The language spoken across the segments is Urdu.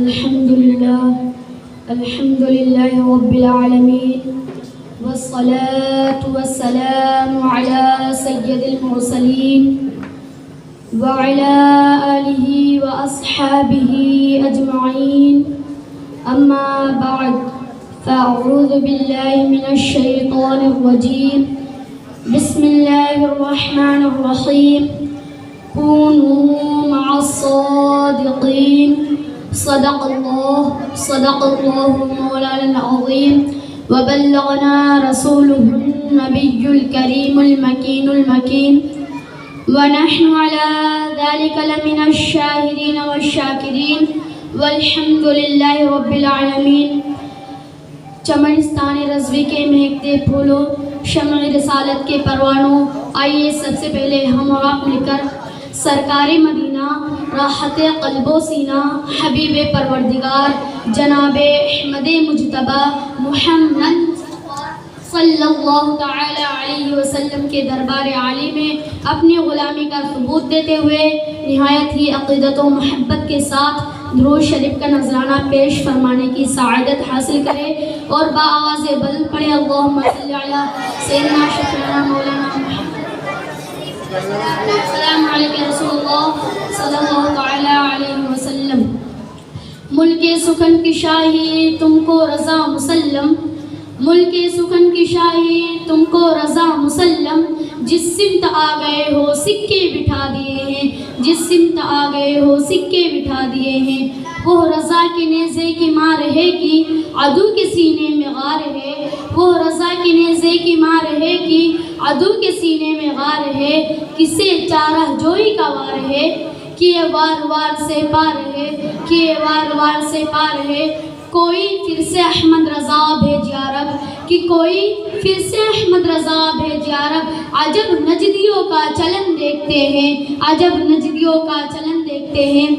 الحمد لله رب العالمين والصلاة والسلام على سيد المرسلين وعلى آله وأصحابه أجمعين أما بعد فأعوذ بالله من الشيطان الرجيم بسم الله الرحمن الرحيم كونوا مع الصادقين صدق الله مولانا العظيم وبلغنا رسوله النبي الكريم المكين ونحن على ذلك لمن الشاهدين والشاكرين والحمد لله رب العالمین۔ چمنستان رضوی کے مہکتے پھولوں، شمع رسالت کے پروانوں، آئیے سب سے پہلے ہم اور آپ مل کر سرکار مدینہ، راحت قلب و سینہ، حبیب پروردگار جناب احمد مجتبی محمد صلی اللہ تعالی علیہ وسلم کے دربار عالی میں اپنی غلامی کا ثبوت دیتے ہوئے نہایت ہی عقیدت و محبت کے ساتھ درود شریف کا نذرانہ پیش فرمانے کی سعادت حاصل کرے اور بآواز بلند پڑھے اللہم صلی علی سیدنا شفیعنا مولانا محمد۔ السلام علیکم رسول اللہ صلی اللہ تعالی علیہ وسلم۔ ملک سخن کی شاہی تم کو رضا مسلم، ملک سخن کی شاہی تم کو رضا مسلم، جس سمت آ گئے ہو سکے بٹھا دیے ہیں، جس سمت آ گئے ہو سکے بٹھا دیے ہیں۔ وہ رضا کے نیزے کی ماں رہے گی، عدو کے سینے میں غار ہے، وہ رضا کے نیزے کی ماں رہے گی، عدو کے سینے میں غار ہے۔ کسے چارہ جوئی کا وار ہے، کیے وار وار سے پار ہے، کیے وار وار سے پار ہے۔ کوئی پھر سے احمد رضا بھیج یا رب، کہ کوئی پھر سے احمد رضا بھیج یا رب۔ عجب نجدیوں کا چلن دیکھتے ہیں، عجب نجدیوں کا چلن دیکھتے ہیں۔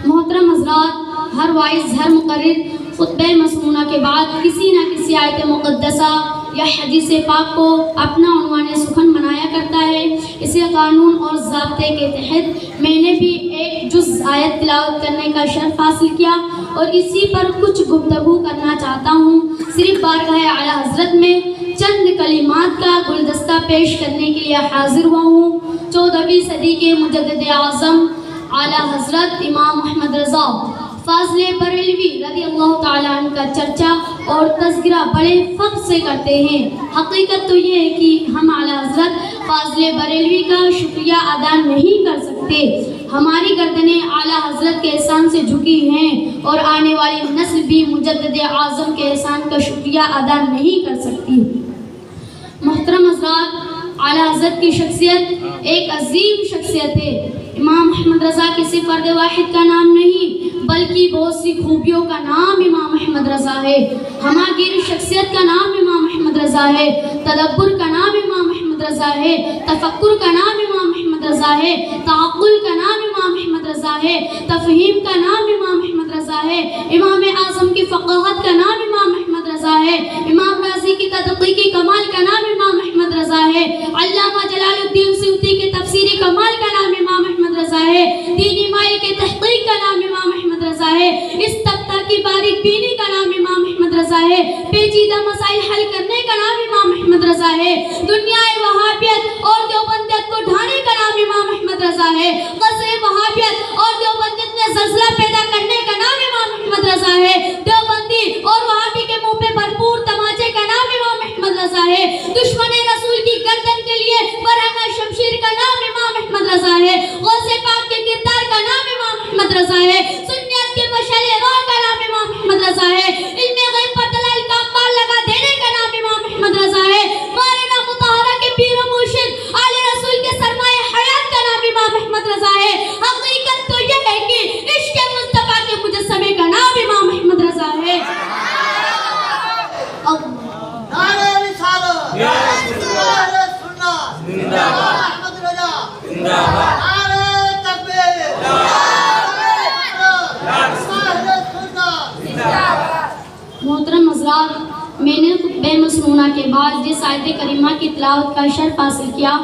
محترم حضرات، ہر وائز ہر مقرر خطبہ مسنونہ کے بعد کسی نہ کسی آیت مقدسہ یا حدیث پاک کو اپنا عنوان سخن بنایا کرتا ہے۔ اسی قانون اور ضابطے کے تحت میں نے بھی ایک جز آیت تلاوت کرنے کا شرف حاصل کیا اور اسی پر کچھ گفتگو کرنا چاہتا ہوں۔ صرف بارگاہ اعلیٰ حضرت میں چند کلمات کا گلدستہ پیش کرنے کے لیے حاضر ہوا ہوں۔ 14ویں صدی کے مجدد اعظم اعلیٰ حضرت امام محمد رضا فاضل بریلوی رضی اللہ تعالیٰ عنہ کا چرچا اور تذکرہ بڑے فخر سے کرتے ہیں۔ حقیقت تو یہ ہے کہ ہم اعلیٰ حضرت فاضل بریلوی کا شکریہ ادا نہیں کر سکتے۔ ہماری گردنیں اعلیٰ حضرت کے احسان سے جھکی ہیں اور آنے والی نسل بھی مجدد اعظم کے احسان کا شکریہ ادا نہیں کر سکتی۔ محترم حضرات، اعلیٰ حضرت کی شخصیت ایک عظیم شخصیت ہے۔ امام محمد رضا کسی فرد واحد کا نام نہیں بلکہ بہت سی خوبیوں کا نام امام محمد رضا ہے۔ ہماگیر شخصیت کا نام امام محمد رضا ہے، تدبر کا نام امام محمد رضا ہے، تفکر کا نام امام محمد رضا ہے، تعقل کا نام امام محمد رضا ہے، تفہیم کا نام امام محمد رضا ہے، امام اعظم کی فقاہت کا نام امام محمد رضا ہے، امام رازی کی تدقیقی کمال کا نام امام محمد رضا ہے، علامہ جلال الدین سیوطی کے تفسیری کمال کا نام امام محمد رضا ہے، دینی مائل کے تحقیق کا نام امام محمد رضا ہے، اس طبقہ کی باریک بینی کا نام امام محمد رضا ہے، پیچیدہ مسائل حل کرنے کا نام امام محمد رضا ہے، دنیا وہابیت اور دیوبندیت کو ڈھانے کا نام امام محمد رضا ہے، قصر وہابیت اور دیوبندیت میں زلزلہ پیدا کرنے کا نام امام محمد رضا ہے، دیوبندی اور وہابی کے منہ پہ بھرپور تماچے کا نام امام محمد رضا ہے، دشمن رسول کی گردن کے لیے برہنہ شمشیر کا نام امام محمد رضا ہے، غوث پاک کے کردار کا نام امام محمد رضا ہے، سنیت کے مشعل راہ کا نام امام محمد رضا ہے، علم غیب پر دلائل کا امبار لگا دینے کا نام امام محمد رضا ہے، مولانا مطہرہ کے پیر و مرشد آل رسول کے سرمایہ حیات کا نام امام محمد رضا ہے۔ حقیقت تو یہ ہے کہ عشق مصطفیٰ کے مجسمے کا نام امام محمد رضا ہے۔ نعرہ رسالت، نعرہ سنت، زندہ باد احمد رضا، زندہ باد نعرہ تکبیر، محترم حضرات، میں نے خطبہ مسنونہ کے بعد جس آیت کریمہ کی تلاوت کا شرف حاصل کیا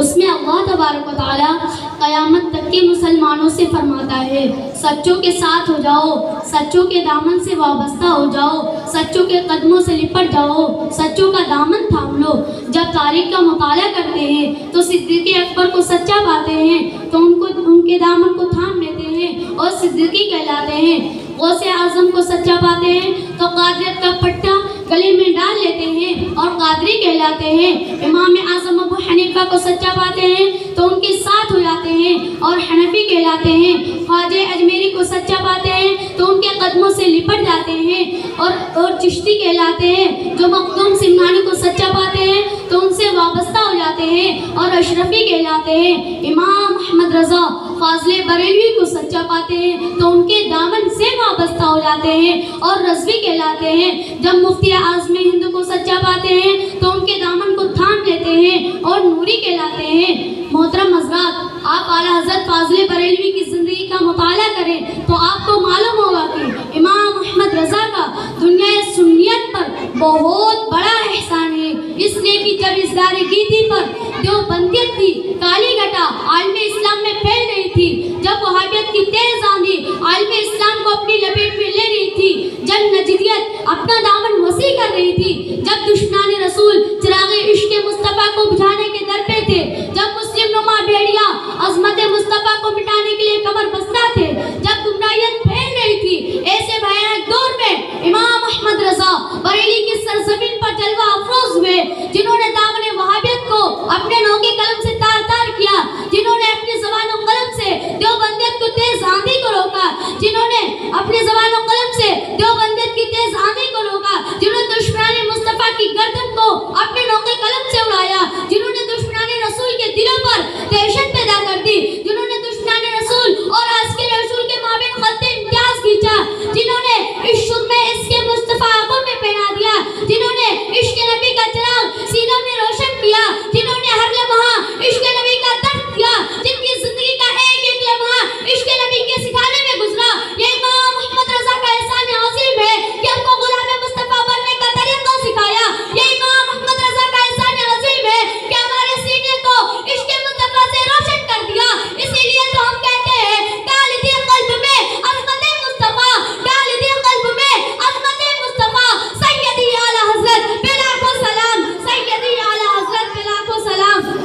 اس میں اللہ تبارک و تعالیٰ قیامت تک کے مسلمانوں سے فرماتا ہے سچوں کے ساتھ ہو جاؤ، سچوں کے دامن سے وابستہ ہو جاؤ، سچوں کے قدموں سے لپٹ جاؤ، سچوں کا دامن تھام لو۔ جب تاریخ کا مطالعہ کرتے ہیں تو صدیق اکبر کو سچا پاتے ہیں تو ان کے دامن کو تھام لیتے ہیں اور صدیقی کہلاتے ہیں۔ غوث اعظم کو سچا پاتے ہیں تو قادریت کا پٹا گلے میں ڈال لیتے ہیں اور قادری کہلاتے ہیں۔ امام اعظم ابو حنیفہ کو سچا پاتے ہیں تو ان کے ساتھ ہو جاتے ہیں اور حنفی کہلاتے ہیں۔ خواجہ اجمیری کو سچا پاتے ہیں تو ان کے قدموں سے لپٹ جاتے ہیں اور چشتی کہلاتے ہیں۔ جو مخدوم سمنانی کو سچا پاتے ہیں تو ان سے وابستہ ہو جاتے ہیں اور اشرفی کہلاتے ہیں۔ امام احمد رضا فاضل بریلوی کو سچا پاتے ہیں تو ان کے دامن سے وابستہ ہو جاتے ہیں اور رضوی کہلاتے ہیں۔ جب مفتی اعظم ہند کو سچا پاتے ہیں تو ان کے دامن کو تھام لیتے ہیں اور نوری کہلاتے ہیں۔ محترم حضرات، آپ اعلیٰ حضرت فاضل بریلوی کی زندگی کا مطالعہ کریں تو آپ کو معلوم ہوگا کہ امام احمد رضا کا دنیا سنیت پر بہت بڑا احسان ہے، اس لیے کہ جب اصرار گیتی پر دیوبندیت کی کالی گھٹا عالم اسلام میں پھیل رہی تھی، جب وہابیت کی تیز آندھی عالم اسلام کو اپنی لپیٹ میں لے رہی تھی، جب نجدیت اپنا دامن وسیع کر رہی تھی، جب دشمنان رسول چراغ عشق مصطفیٰ کو بجھانے کے در پہ تھے، جب مسلم نما بھیڑیا عظمت مصطفیٰ کو مٹانے کے لیے کمر بستہ تھے، جب گمراہیت پھیل رہی تھی، ایسے بھیانک دور میں امام احمد رضا بریلی کی سرزمین پر جلوہ افروز ہوئے، جنہوں نے دامن وہابیت کو اپنے نو کے قلم سے تار تار کیا، جنہوں نے اپنی زبان و قلم سے دیوبندیت کو تیز آندھی کو روکا، جنہوں نے اپنی زبان و قلم سے دیوبندیت کی تیز آندھی کو روکا، جنہوں نے دشمنان مصطفیٰ کی گردن کو اپنے نو کے قلم سے اڑایا، جنہوں نے دشمنان رسول کے دلوں پر دہشت پیدا کر دی، جنہوں نے دشمنان رسول اور عسکر رسول کے مابین خط امتیاز کھینچا، جنہوں نے اس شرم اس کے مصطفیٰ آنکھوں میں پہنا دیا، جنہوں نے عشق نبی کا چراغ سینوں میں روشن کیا، جنہوں نے ہر لمحہ عشق نبی کا درد کیا، جن کی زندگی کا ایک ایک لمحہ عشق نبی کے سکھانے میں گزرا، یہ امام احمد رضا کا احسان عظیم ہے کہ ہم کو غلام مصطفیٰ بننے کا طریقہ سکھایا، یہ امام احمد رضا کا احسان عظیم ہے کہ ہمارے سینے کو عشق مصطفیٰ سے روشن کر دیا۔ اسی لیے تو ہم کہتے ہیں ڈال دے قلب میں عظمت مصطفیٰ، ڈال دے قلب میں عظمت مصطفیٰ، سیدی اعلیٰ حضرت پہ لاکھوں سلام، سیدی اعلیٰ حضرت پہ لاکھوں سلام۔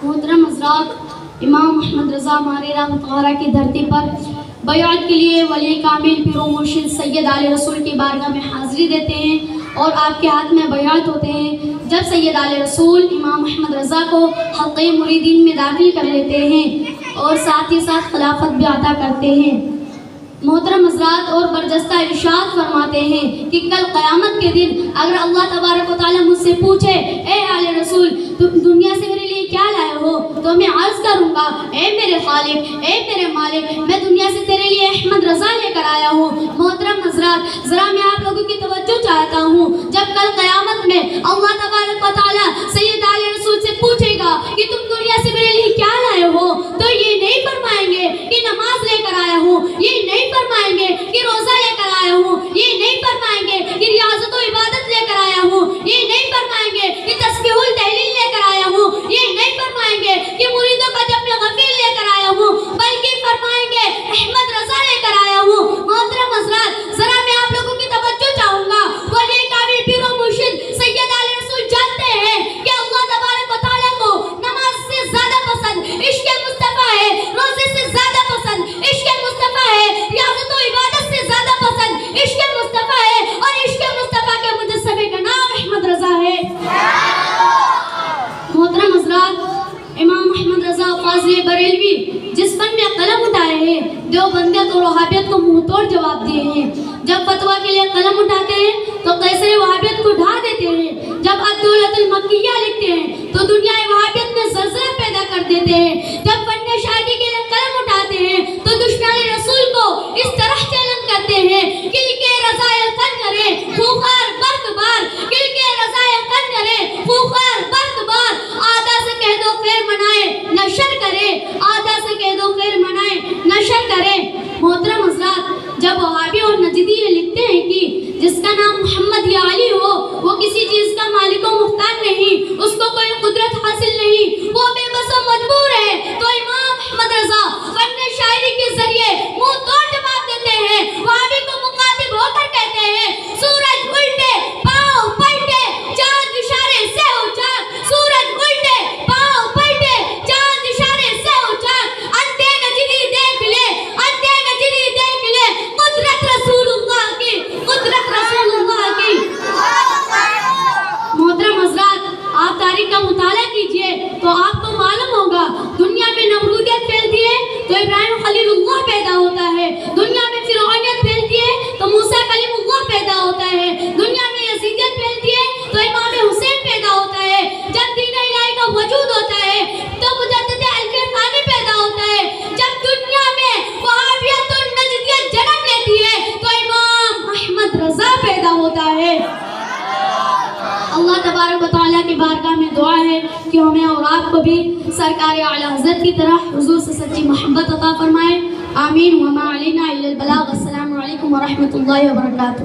محترم حضرات، امام احمد رضا ہمارے رحمت اللہ کی دھرتی پر بیعت کے لیے ولی کامل پیر و مرشد سید آل رسول کی بارگاہ میں حاضری دیتے ہیں اور آپ کے ہاتھ میں بیعت ہوتے ہیں۔ جب سید آل رسول امام احمد رضا کو حلقہ مریدین میں داخل کر لیتے ہیں اور ساتھ ہی ساتھ خلافت بھی عطا کرتے ہیں۔ محترم حضرات، اور برجستہ ارشاد فرماتے ہیں کہ کل قیامت کے دن اگر اللہ تبارک و تعالیٰ مجھ سے پوچھے اے آل رسول تم دنیا سے میرے لیے کیا لائے ہو، تو میں عرض کروں گا اے میرے خالق، اے میرے مالک، میں دنیا سے تیرے لیے احمد رضا لے کر آیا ہوں۔ محترم حضرات، ذرا میں آپ لوگوں کی توجہ چاہتا ہوں، جب کل قیامت میں اللہ تبارک و تعالیٰ سید آل رسول سے پوچھے گا کہ تم دنیا سے میرے لیے کیا لائے ہو، تو یہ نہیں فرمائیں گے کہ نماز لے کر آیا ہوں، یہ نہیں فرمائیں گے کہ روزہ لے کر آیا ہوں، یہ نہیں فرمائیں گے کہ ریاضت و عبادت لے کر آیا ہوں، یہ نہیں فرمائیں گے کہ تسبیح التحلیل لے کر آیا ہوں، یہ نہیں فرمائیں گے کہ مریدوں کا جب غفیر لے کر آیا ہوں، بلکہ فرمائیں گے احمد رضا لے کر آیا ہوں۔ محترم حضرات، ذرا میں آپ لوگوں کی توجہ چاہوں گا، ولی کامل پیر و مرشد سید آل رسول جانتے ہیں کہ اللہ تبارک و تعالیٰ کو نماز سے زیادہ پسند عشق مصطفیٰ ہے، روزے سے زیادہ پسند عشق مصطفیٰ ہے، ریاضت و عبادت سے زیادہ پسند عشق مصطفیٰ ہے، اور عشق مصطفیٰ کے مجسمے کا نام احمد رضا ہے۔ محترم حضرات، امام احمد رضا فاضل بریلوی جس فن میں قلم اٹھائے ہیں، دیوبندیت اور وہابیت کو منہ توڑ جواب دیے ہیں۔ جب فتویٰ کے لیے قلم اٹھاتے ہیں تو قیصر وہابیت کو ڈھا دیتے ہیں، جب الدولۃ المکیہ لکھتے ہیں تو دنیا وہابیت میں زلزلہ پیدا کر دیتے ہیں، جب فن شاعری کے لیے قلم اٹھاتے ہیں تو دشمنان رسول جب وہابی اور نجدی یہ لکھتے ہیں کہ جس کا نام محمد یا علی ہو وہ کسی چیز کا مالک و مختار نہیں، اس کو کوئی قدرت حاصل نہیں، وہ بے بس و مجبور ہے، تو امام احمد رضا فن شاعری کے ذریعے منہ توڑ جواب دیتے ہیں، وہابی کو مخاطب ہو کر کہتے ہیں سورج الٹے پاؤں پلٹے چاند اشارے سے اچار، سورج الٹے پاؤں پلٹے چاند اشارے سے اچار، اندھے نجدی دیکھ لے، اندھے نجدی دیکھ لے قدرت رسول اللہ کی، قدرت رسول اللہ کی۔ محترم حضرات، آپ تاریخ کا مطالعہ کیجئے تو آپ کو معلوم ہوگا دنیا میں نمرودیت پھیلتی ہے تو ابراہیم خلیل اللہ پیدا ہوتا ہے، دنیا میں فرعونیت پھیلتی ہے تو موسیٰ کلیم اللہ پیدا ہوتا ہے، دنیا میں یزیدیت پھیلتی ہے تو امام حسین پیدا ہوتا ہے، جب دین الہی کا وجود ہوتا ہے تو مجدد الف ثانی پیدا ہوتا ہے، جب دنیا میں وہابیت اور نجدیت جنم لیتی ہے تو امام احمد رضا پیدا ہوتا ہے۔ اللہ تبارک و تعالیٰ کی بارگاہ میں دعا ہے کہ ہمیں اور آپ کو بھی سرکار اعلی حضرت کی طرح حضور سے سچی محبت عطا فرمائے، آمین۔ وما علینا الا البلاغ۔ السلام علیکم ورحمۃ اللہ وبرکاتہ۔